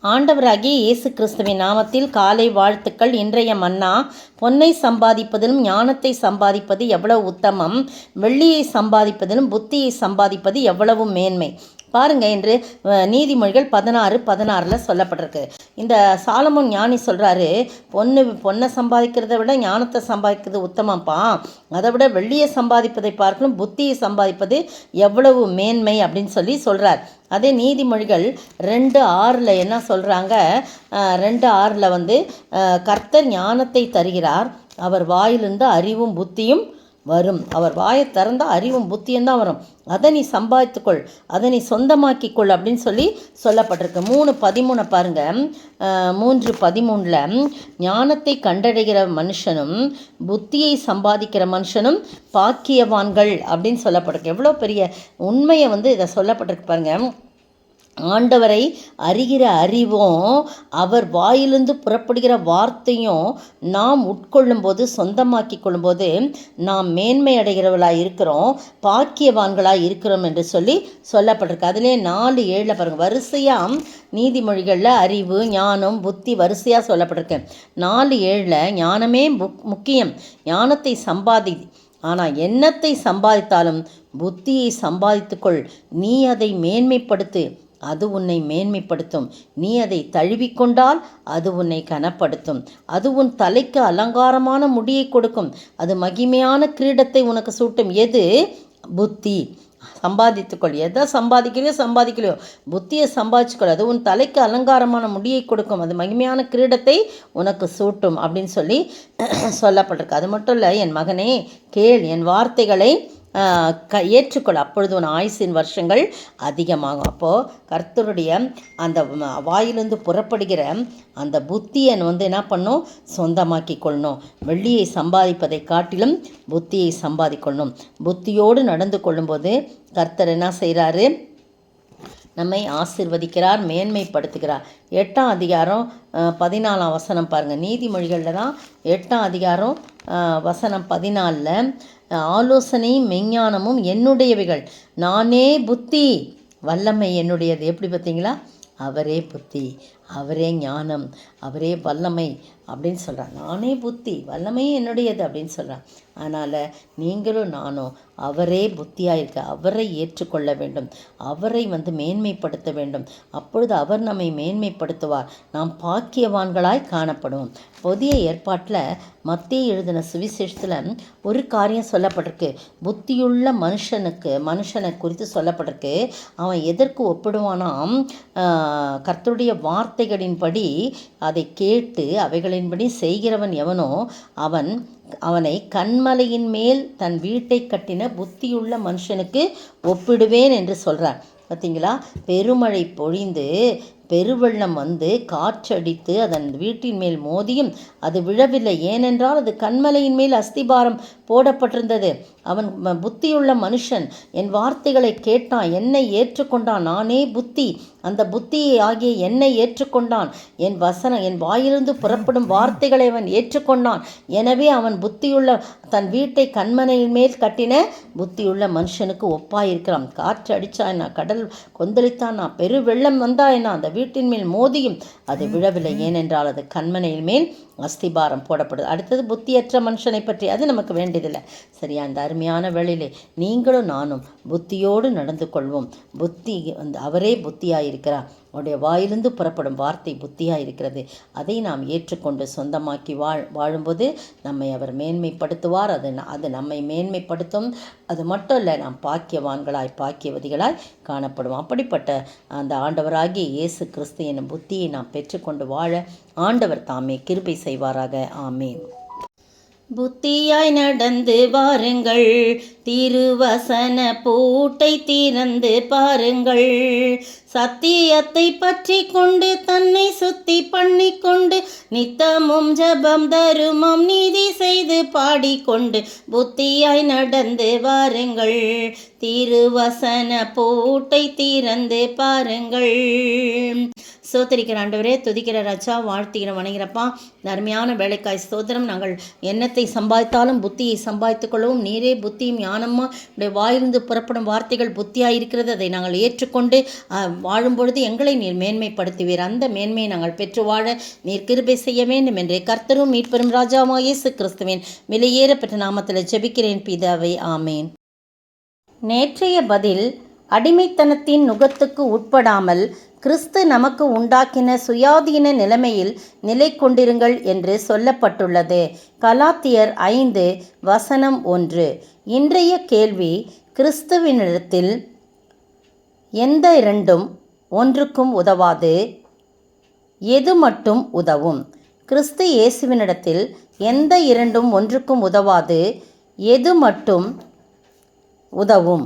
ஆண்டவராகிய இயேசு கிறிஸ்துவின் நாமத்தில் காலை வாழ்த்துக்கள். இன்றைய மன்னா, பொன்னை சம்பாதிப்பதிலும் ஞானத்தை சம்பாதிப்பது எவ்வளவு உத்தமம், வெள்ளியை சம்பாதிப்பதிலும் புத்தியை சம்பாதிப்பது எவ்வளவு மேன்மை. பாருங்க, இன்று நீதிமொழிகள் 16:16 சொல்லப்பட்டிருக்கு. இந்த சாலமோன் ஞானி சொல்கிறாரு, பொண்ணை சம்பாதிக்கிறத விட ஞானத்தை சம்பாதிக்கிறது உத்தமப்பா, அதை விட வெள்ளியை சம்பாதிப்பதை பார்க்கணும், புத்தியை சம்பாதிப்பது எவ்வளவு மேன்மை அப்படின்னு சொல்கிறார். அதே நீதிமொழிகள் 2:6 என்ன சொல்கிறாங்க, 2:6 கர்த்தர் ஞானத்தை தருகிறார், அவர் வாயிலிருந்து அறிவும் புத்தியும் வரும். அவர் வாயை திறந்தால் அறிவும் புத்தியும் தான் வரும். அதை நீ சம்பாதித்துக்கொள், அதை நீ சொந்தமாக்கிக்கொள் அப்படின்னு சொல்லப்பட்டிருக்கு. 3:13 பாருங்க. 3:13 ஞானத்தை கண்டடைகிற மனுஷனும் புத்தியை சம்பாதிக்கிற மனுஷனும் பாக்கியவான்கள் அப்படின்னு சொல்லப்பட்டிருக்கு. எவ்வளோ பெரிய உண்மையை இதை சொல்லப்பட்டிருக்கு பாருங்க. ஆண்டவரை அறிகிற அறிவும் அவர் வாயிலிருந்து புறப்படுகிற வார்த்தையும் நாம் உட்கொள்ளும்போது, சொந்தமாக்கி கொள்ளும்போது நாம் மேன்மை அடைகிறவர்களாக இருக்கிறோம், பாக்கியவான்களாக இருக்கிறோம் என்று சொல்லப்பட்டிருக்கு. அதிலே 4:7 பாருங்கள். வரிசையாக நீதிமொழிகளில் அறிவு, ஞானம், புத்தி வரிசையாக சொல்லப்பட்டிருக்கு. 4:7 ஞானமே முக்கியம், ஞானத்தை சம்பாதி, ஆனால் எண்ணத்தை சம்பாதித்தாலும் புத்தியை சம்பாதித்துக்கொள், நீ அதை மேன்மைப்படுத்து, அது உன்னை மேன்மைப்படுத்தும், நீ அதை தழுவிக்கொண்டால் அது உன்னை கனப்படுத்தும், அது உன் தலைக்கு அலங்காரமான முடியை கொடுக்கும், அது மகிமையான கிரீடத்தை உனக்கு சூட்டும். எது? புத்தி. சம்பாதித்துக்கொள். எதை சம்பாதிக்கலையோ புத்தியை சம்பாதிச்சுக்கொள், அது உன் தலைக்கு அலங்காரமான முடியை கொடுக்கும், அது மகிமையான கிரீடத்தை உனக்கு சூட்டும் அப்படின்னு சொல்லப்பட்டிருக்கு. அது மட்டும் இல்லை, என் மகனே கேள், என் வார்த்தைகளை ஏற்றுக்கொள், அப்பொழுது உன் ஆயுசின் வருஷங்கள் அதிகமாகும். அப்போது கர்த்தருடைய அந்த வாயிலிருந்து புறப்படுகிற அந்த புத்தியை என்ன பண்ணும்? சொந்தமாக்கி கொள்ளணும். வெள்ளியை சம்பாதிப்பதை காட்டிலும் புத்தியை சம்பாதிக்கொள்ளணும். புத்தியோடு நடந்து கொள்ளும்போது கர்த்தர் என்ன செய்கிறாரு? நம்மை ஆசீர்வதிக்கிறார், மேன்மைப்படுத்துகிறார். 8ஆம் அதிகாரம் 14ஆம் வசனம் பாருங்கள். நீதிமொழிகளில் தான் 8ஆம் அதிகாரம் வசனம் 14 ஆலோசனையும் மெஞ்ஞானமும் என்னுடையவைகள், நானே புத்தி, வல்லமை என்னுடையது. எப்படி பார்த்தீங்களா? அவரே புத்தி, அவரே ஞானம், அவரே வல்லமை அப்படின்னு சொல்கிறார். நானே புத்தி, வல்லமையும் என்னுடையது அப்படின்னு சொல்கிறார். அதனால் நீங்களும் நானும் அவரே புத்தியாக இருக்க, அவரை ஏற்றுக்கொள்ள வேண்டும், அவரை மேன்மைப்படுத்த வேண்டும். அப்பொழுது அவர் நம்மை மேன்மைப்படுத்துவார், நாம் பாக்கியவான்களாய் காணப்படுவோம். புதிய ஏற்பாட்டில் மத்தேயு எழுதின சுவிசேஷத்தில் ஒரு காரியம் சொல்லப்பட்டிருக்கு. புத்தியுள்ள மனுஷனை குறித்து சொல்லப்பட்டிருக்கு. அவன் எதற்கு ஒப்பிடுவானாம்? கர்த்தருடைய வார்த்தைகளின்படி அதை கேட்டு அவைகளின்படி செய்கிறவன் எவனோ அவனை கன்மலையின் மேல் தன் வீட்டை கட்டின புத்தியுள்ள மனுஷனுக்கு ஒப்பிடுவேன் என்று சொல்கிறார். பார்த்தீங்களா? பெருமழை பொழிந்து பெருவெள்ளம் காற்றடித்து அதன் வீட்டின் மேல் மோதியும் அது விழவில்லை, ஏனென்றால் அது கன்மலையின் மேல் அஸ்திபாரம் போடப்பட்டிருந்தது. அவன் புத்தியுள்ள மனுஷன் என் வார்த்தைகளை கேட்டான், என்னை ஏற்றுக்கொண்டான், நானே புத்தி, அந்த புத்தியை ஆகிய என்னை ஏற்றுக்கொண்டான், என் வாயிலிருந்து புறப்படும் வார்த்தைகளை அவன் ஏற்றுக்கொண்டான், எனவே அவன் புத்தியுள்ள தன் வீட்டை கன்மலையின் மேல் கட்டின புத்தியுள்ள மனுஷனுக்கு ஒப்பாயிருக்கிறான். காற்று அடித்தா என்ன, கடல் கொந்தளித்தான், பெரு வெள்ளம் வந்தா என்ன, அந்த வீட்டின் மேல் மோதியும் அது விழவில்லை, ஏனென்றால் அது கன்மலையின் மேல் அஸ்திபாரம் போடப்படுது. அடுத்தது புத்தியற்ற மனுஷனை பற்றி, அது நமக்கு வேண்டியதில்லை. சரியா? அந்த அருமையான வேளையிலே நீங்களும் நானும் புத்தியோடு நடந்து கொள்வோம். புத்தி அவரே புத்தியாயிருக்கிறார், அவருடைய வாயிலிருந்து புறப்படும் வார்த்தை புத்தியாக இருக்கிறது. அதை நாம் ஏற்றுக்கொண்டு சொந்தமாக்கி வாழும்போது நம்மை அவர் மேன்மைப்படுத்துவார். அது நம்மை மேன்மைப்படுத்தும். அது மட்டும் இல்லை, நாம் பாக்கியவான்களாய் பாக்கியவதிகளாய் காணப்படுவோம். அப்படிப்பட்ட அந்த ஆண்டவராகிய இயேசு கிறிஸ்து என்னும் புத்தியை நாம் பெற்றுக்கொண்டு வாழ ஆண்டவர் தாமே கிருபை செய்வாராக. ஆமேன். புத்தியாய் நடந்து வாருங்கள், திருவசன பூட்டை திறந்து பாருங்கள், சத்தியத்தை பற்றி கொண்டு தன்னை சுத்தி பண்ணிக்கொண்டு நித்தமும் ஜபம் தருமம் நீதி செய்து பாடிக்கொண்டு புத்தியாய் நடந்து வாருங்கள், திருவசன பூட்டை திறந்து பாருங்கள். ஸ்தோத்திரிக்கிற ஆண்டவரே, துதிக்கிற ராஜா, வாழ்த்துகிற வணங்கிறப்பா, அருமையான வேலைக்காய் ஸ்தோத்திரம். நாங்கள் எண்ணத்தை சம்பாதித்தாலும் புத்தியை சம்பாதித்துக் கொள்ளவும் நீரே புத்தியும் ஞான ஞானமாக உடைய வாயிலிருந்து புறப்படும் வார்த்தைகள் புத்தியாக இருக்கிறது. அதை நாங்கள் ஏற்றுக்கொண்டு வாழும் பொழுது எங்களை நீர் மேன்மைப்படுத்துவீர். அந்த மேன்மையை நாங்கள் பெற்று வாழ நீர் கிருபை செய்ய வேண்டும் என்று கர்த்தரும் மீட்பெரும் ராஜாவாகிய இயேசு கிறிஸ்துவின் விலையேறப்பெற்ற நாமத்தில் ஜெபிக்கிறேன் பிதாவே, ஆமேன். நேற்றைய பதில், அடிமைத்தனத்தின் நுகத்துக்கு உட்படாமல் கிறிஸ்து நமக்கு உண்டாக்கின சுயாதீன நிலைமையில் நிலை கொண்டிருங்கள் என்று சொல்லப்பட்டுள்ளது. கலாத்தியர் 5:1. இன்றைய கேள்வி, கிறிஸ்துவினிடத்தில் எந்த இரண்டும் ஒன்றுக்கும் உதவாது, எது மட்டும் உதவும்? கிறிஸ்து இயேசுவினிடத்தில் எந்த இரண்டும் ஒன்றுக்கும் உதவாது, எது மட்டும் உதவும்?